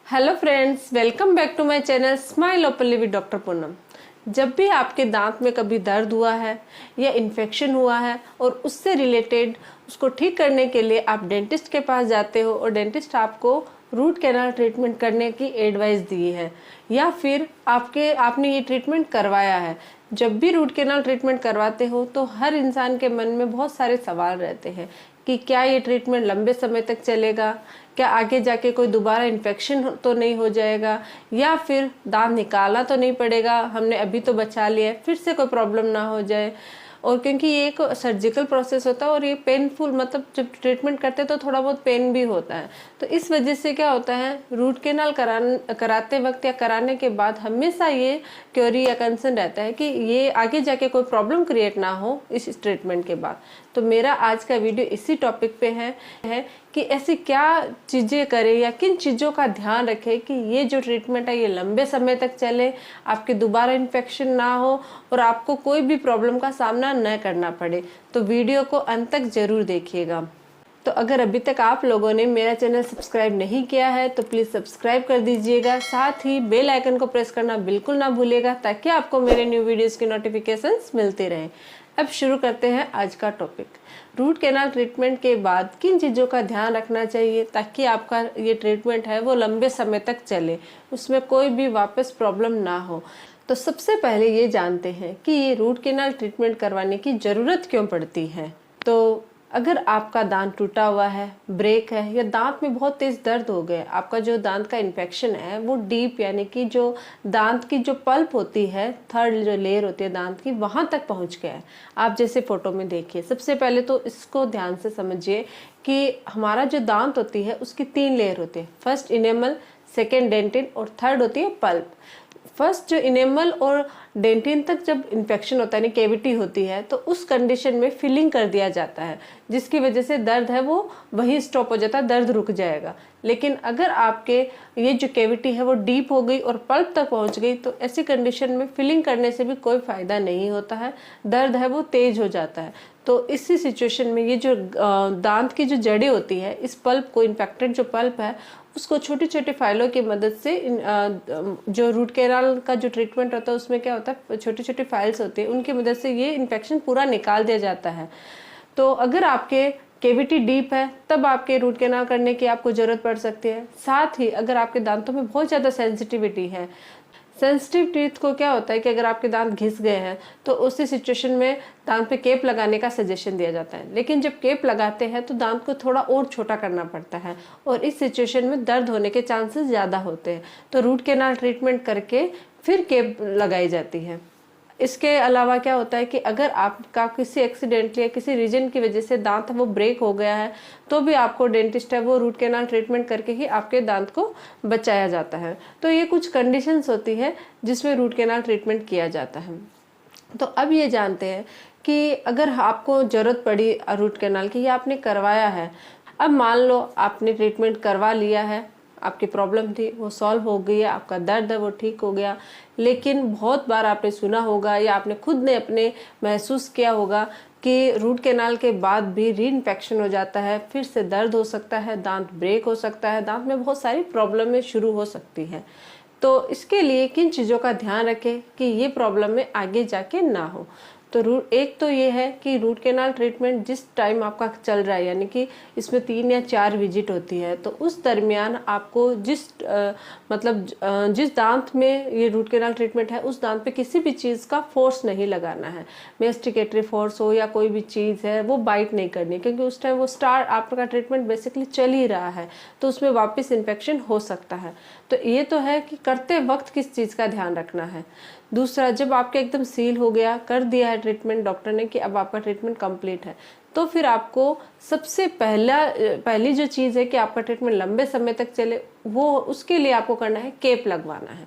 Hello friends, welcome back to my channel smile openly with doctor Poonam. जब भी आपके दांत में कभी दर्द हुआ है या इन्फेक्शन हुआ है और उससे रिलेटेड उसको ठीक करने के लिए आप डेंटिस्ट के पास जाते हो और डेंटिस्ट आपको रूट कैनाल ट्रीटमेंट करने की एडवाइस दी है या फिर आपने ये ट्रीटमेंट करवाया है, जब भी रूट कैनाल ट्रीटमेंट करवाते हो तो हर इंसान के मन में बहुत सारे सवाल रहते हैं कि क्या ये ट्रीटमेंट लंबे समय तक चलेगा, क्या आगे जाके कोई दोबारा इन्फेक्शन तो नहीं हो जाएगा, या फिर दांत निकालना तो नहीं पड़ेगा, हमने अभी तो बचा लिया है, फिर से कोई प्रॉब्लम ना हो जाए। और क्योंकि ये एक सर्जिकल प्रोसेस होता है और ये पेनफुल, मतलब जब ट्रीटमेंट करते हैं तो थोड़ा बहुत पेन भी होता है, तो इस वजह से क्या होता है रूट कैनाल कराते वक्त या कराने के बाद हमेशा ये क्वेरी या कंसर्न रहता है कि ये आगे जाके कोई प्रॉब्लम क्रिएट ना हो इस ट्रीटमेंट के बाद। तो मेरा आज का वीडियो इसी टॉपिक पे है कि ऐसी क्या चीज़ें करें या किन चीज़ों का ध्यान रखें कि ये जो ट्रीटमेंट है ये लंबे समय तक चले, आपके दोबारा इन्फेक्शन ना हो और आपको कोई भी प्रॉब्लम का सामना न करना पड़े। तो वीडियो को अंत तक जरूर देखिएगा। तो अगर अभी तक आप लोगों ने मेरा चैनल सब्सक्राइब नहीं किया है तो प्लीज़ सब्सक्राइब कर दीजिएगा, साथ ही बेल आइकन को प्रेस करना बिल्कुल ना भूलिएगा ताकि आपको मेरे न्यू वीडियोस की नोटिफिकेशंस मिलते रहें। अब शुरू करते हैं आज का टॉपिक। रूट कैनाल ट्रीटमेंट के बाद किन चीज़ों का ध्यान रखना चाहिए ताकि आपका ये ट्रीटमेंट है वो लंबे समय तक चले, उसमें कोई भी वापस प्रॉब्लम ना हो। तो सबसे पहले ये जानते हैं कि ये रूट कैनाल ट्रीटमेंट करवाने की ज़रूरत क्यों पड़ती है। तो अगर आपका दांत टूटा हुआ है, ब्रेक है या दांत में बहुत तेज दर्द हो गया, आपका जो दांत का इन्फेक्शन है वो डीप यानी कि जो दांत की जो पल्प होती है, थर्ड जो लेयर होती है दांत की, वहां तक पहुंच गया है। आप जैसे फोटो में देखिए, सबसे पहले तो इसको ध्यान से समझिए कि हमारा जो दांत होती है उसकी 3 लेयर होती है। फर्स्ट इनेमल, सेकेंड डेंटिन और थर्ड होती है पल्प। फर्स्ट जो इनेमल और डेंटिन तक जब इन्फेक्शन होता है यानी कैविटी होती है तो उस कंडीशन में फिलिंग कर दिया जाता है, जिसकी वजह से दर्द है वो वहीं स्टॉप हो जाता है, दर्द रुक जाएगा। लेकिन अगर आपके ये जो कैविटी है वो डीप हो गई और पल्प तक पहुंच गई तो ऐसी कंडीशन में फिलिंग करने से भी कोई फायदा नहीं होता है, दर्द है वो तेज हो जाता है। तो इसी सिचुएशन में ये जो दांत की जो जड़ें होती है, इस पल्प को, इन्फेक्टेड जो पल्प है उसको छोटी छोटी फाइलों की मदद से जो रूट कैनाल का जो ट्रीटमेंट होता है उसमें क्या होता है, छोटी छोटी फाइल्स होती है, उनकी मदद से ये इन्फेक्शन पूरा निकाल दिया जाता है। तो अगर आपके कैविटी डीप है तब आपके रूट कैनाल करने की आपको जरूरत पड़ सकती है। साथ ही अगर आपके दांतों में बहुत ज़्यादा सेंसिटिविटी है, सेंसिटिव टीथ को क्या होता है कि अगर आपके दांत घिस गए हैं तो उसी सिचुएशन में दांत पे केप लगाने का सजेशन दिया जाता है। लेकिन जब केप लगाते हैं तो दांत को थोड़ा और छोटा करना पड़ता है और इस सिचुएशन में दर्द होने के चांसेस ज़्यादा होते हैं। तो रूट कैनाल ट्रीटमेंट करके फिर केप लगाई जाती है। इसके अलावा क्या होता है कि अगर आपका किसी एक्सीडेंट या किसी रीजन की वजह से दांत वो ब्रेक हो गया है तो भी आपको डेंटिस्ट है वो रूट कैनाल ट्रीटमेंट करके ही आपके दांत को बचाया जाता है। तो ये कुछ कंडीशंस होती है जिसमें रूट कैनाल ट्रीटमेंट किया जाता है। तो अब ये जानते हैं कि अगर आपको ज़रूरत पड़ी रूट कैनाल की या आपने करवाया है, अब मान लो आपने ट्रीटमेंट करवा लिया है, आपकी प्रॉब्लम थी वो सॉल्व हो गई है, आपका दर्द है वो ठीक हो गया, लेकिन बहुत बार आपने सुना होगा या आपने खुद ने अपने महसूस किया होगा कि रूट कैनाल के बाद भी री इन्फेक्शन हो जाता है, फिर से दर्द हो सकता है, दांत ब्रेक हो सकता है, दांत में बहुत सारी प्रॉब्लमें शुरू हो सकती हैं। तो इसके लिए किन चीज़ों का ध्यान रखें कि ये प्रॉब्लम में आगे जाके ना हो। तो एक तो ये है कि रूट कैनाल ट्रीटमेंट जिस टाइम आपका चल रहा है, यानी कि इसमें 3 या 4 विजिट होती है, तो उस दरमियान आपको जिस दांत में ये रूट कैनाल ट्रीटमेंट है उस दांत पे किसी भी चीज़ का फोर्स नहीं लगाना है। मेस्टिकेटरी फोर्स हो या कोई भी चीज़ है वो बाइट नहीं करनी, क्योंकि उस टाइम वो आपका ट्रीटमेंट बेसिकली चल ही रहा है तो उसमें वापस इन्फेक्शन हो सकता है। तो ये तो है कि करते वक्त किस चीज़ का ध्यान रखना है। दूसरा, जब आपके एकदम सील हो गया, कर दिया है ट्रीटमेंट डॉक्टर ने कि अब आपका ट्रीटमेंट कंप्लीट है, तो फिर आपको सबसे पहली जो चीज़ है कि आपका ट्रीटमेंट लंबे समय तक चले, वो उसके लिए आपको करना है केप लगवाना है।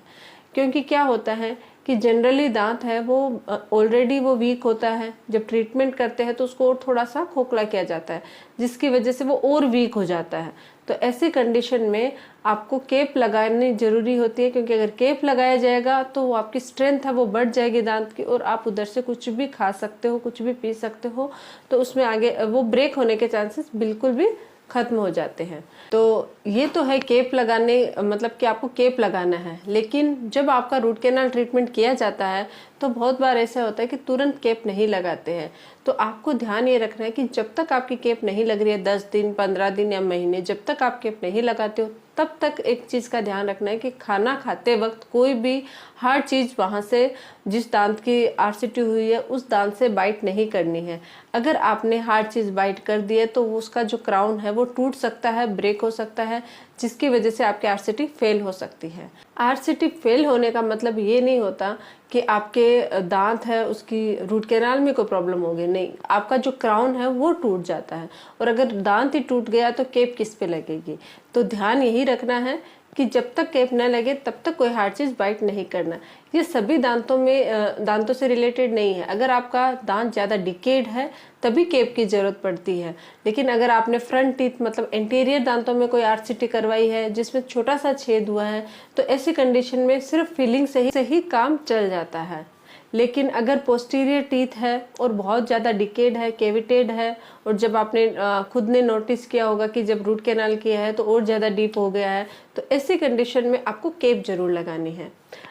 क्योंकि क्या होता है कि जनरली दांत है वो ऑलरेडी वो वीक होता है, जब ट्रीटमेंट करते हैं तो उसको और थोड़ा सा खोखला किया जाता है जिसकी वजह से वो और वीक हो जाता है। तो ऐसी कंडीशन में आपको केप लगानी जरूरी होती है, क्योंकि अगर केप लगाया जाएगा तो वो आपकी स्ट्रेंथ है वो बढ़ जाएगी दांत की और आप उधर से कुछ भी खा सकते हो, कुछ भी पी सकते हो, तो उसमें आगे वो ब्रेक होने के चांसेस बिल्कुल भी खत्म हो जाते हैं। तो ये तो है केप लगाने, मतलब कि आपको केप लगाना है। लेकिन जब आपका रूट कैनाल ट्रीटमेंट किया जाता है तो बहुत बार ऐसा होता है कि तुरंत केप नहीं लगाते हैं। तो आपको ध्यान ये रखना है कि जब तक आपकी केप नहीं लग रही है, 10 दिन, 15 दिन या महीने, जब तक आप केप नहीं लगाते हो तब तक एक चीज़ का ध्यान रखना है कि खाना खाते वक्त कोई भी हार्ड चीज़ वहाँ से, जिस दांत की आरसीटी हुई है उस दांत से बाइट नहीं करनी है। अगर आपने हार्ड चीज़ बाइट कर दी है तो उसका जो क्राउन है वो टूट सकता है, ब्रेक हो सकता है, जिसकी वजह से आपकी आरसीटी फेल हो सकती है। आरसीटी फेल होने का मतलब ये नहीं होता कि आपके दांत है उसकी रूट कैनाल में कोई प्रॉब्लम होगी, नहीं, आपका जो क्राउन है वो टूट जाता है। और अगर दांत ही टूट गया तो केप किस पे लगेगी। तो ध्यान यही रखना है कि जब तक केप न लगे तब तक कोई हार्ड चीज़ बाइट नहीं करना। ये सभी दांतों से रिलेटेड नहीं है। अगर आपका दांत ज़्यादा डिकेड है तभी केप की ज़रूरत पड़ती है। लेकिन अगर आपने फ्रंट टीथ मतलब एंटीरियर दांतों में कोई आरसीटी करवाई है जिसमें छोटा सा छेद हुआ है तो ऐसी कंडीशन में सिर्फ फिलिंग से ही काम चल जाता है। लेकिन अगर पोस्टीरियर टीथ है और बहुत ज़्यादा डिकेड है, केविटेड है, और जब आपने खुद ने नोटिस किया होगा कि जब रूट कैनाल किया है तो और ज़्यादा डीप हो गया है, तो ऐसी कंडीशन में आपको केप जरूर लगानी है।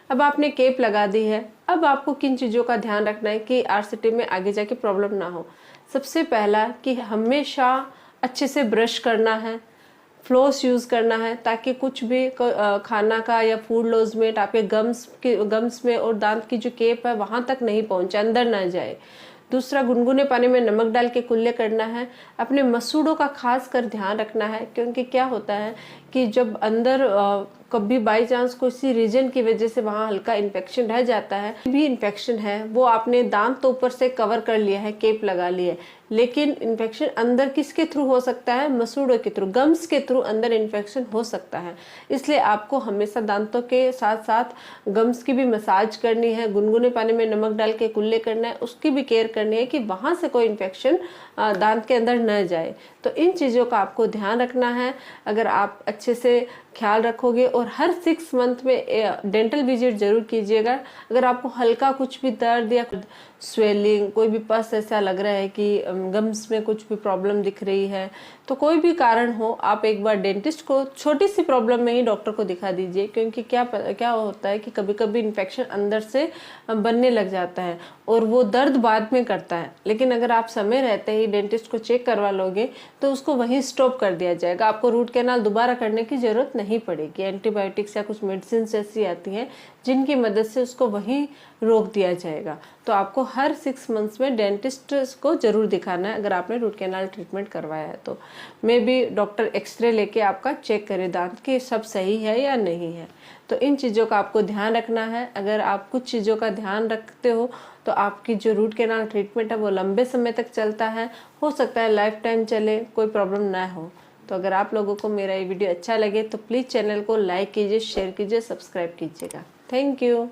अब आपने केप लगा दी है, अब आपको किन चीज़ों का ध्यान रखना है कि आरसीटी में आगे जाके प्रॉब्लम ना हो। सबसे पहला कि हमेशा अच्छे से ब्रश करना है, फ्लोस यूज़ करना है ताकि कुछ भी खाना का या फूड लॉजमेंट आपके गम्स में और दांत की जो केप है वहाँ तक नहीं पहुँचे, अंदर ना जाए। दूसरा, गुनगुने पानी में नमक डाल के कुल्ले करना है। अपने मसूड़ों का खास कर ध्यान रखना है, क्योंकि क्या होता है कि जब अंदर कभी बाई चांस किसी रीजन की वजह से वहाँ हल्का इन्फेक्शन रह जाता है, भी इन्फेक्शन है वो आपने दांत तो ऊपर से कवर कर लिया है, केप लगा लिया है, लेकिन इन्फेक्शन अंदर किसके थ्रू हो सकता है, मसूड़ों के थ्रू, गम्स के थ्रू अंदर इन्फेक्शन हो सकता है। इसलिए आपको हमेशा दांतों के साथ साथ गम्स की भी मसाज करनी है, गुनगुने पानी में नमक डाल के कुल्ले करना है, उसकी भी केयर करनी है कि वहाँ से कोई इन्फेक्शन दांत के अंदर न जाए। तो इन चीज़ों का आपको ध्यान रखना है। अगर आप अच्छे से ख्याल रखोगे और हर 6 मंथ में डेंटल विजिट जरूर कीजिएगा। अगर आपको हल्का कुछ भी दर्द या स्वेलिंग, कोई भी पस ऐसा लग रहा है कि गम्स में कुछ भी प्रॉब्लम दिख रही है, तो कोई भी कारण हो आप एक बार डेंटिस्ट को छोटी सी प्रॉब्लम में ही डॉक्टर को दिखा दीजिए। क्योंकि क्या होता है कि कभी कभी इन्फेक्शन अंदर से बनने लग जाता है और वो दर्द बाद में करता है। लेकिन अगर आप समय रहते ही डेंटिस्ट को चेक करवा लोगे तो उसको वहीं स्टॉप कर दिया जाएगा, आपको रूट कैनाल दोबारा करने की जरूरत नहीं पड़ेगी। एंटीबायोटिक्स या कुछ मेडिसिन ऐसी आती हैं जिनकी मदद से उसको वहीं रोक दिया जाएगा। तो आपको हर 6 मंथ्स में डेंटिस्ट को जरूर दिखाना है अगर आपने रूट कैनाल ट्रीटमेंट करवाया है तो। मे बी डॉक्टर एक्सरे लेके आपका चेक करे दांत कि सब सही है या नहीं है। तो इन चीज़ों का आपको ध्यान रखना है। अगर आप कुछ चीज़ों का ध्यान रखते हो तो आपकी जो रूट कैनाल ट्रीटमेंट है वो लंबे समय तक चलता है, हो सकता है लाइफ टाइम चले, कोई प्रॉब्लम ना हो। तो अगर आप लोगों को मेरा ये वीडियो अच्छा लगे तो प्लीज़ चैनल को लाइक कीजिए, शेयर कीजिए, सब्सक्राइब कीजिएगा। Thank you.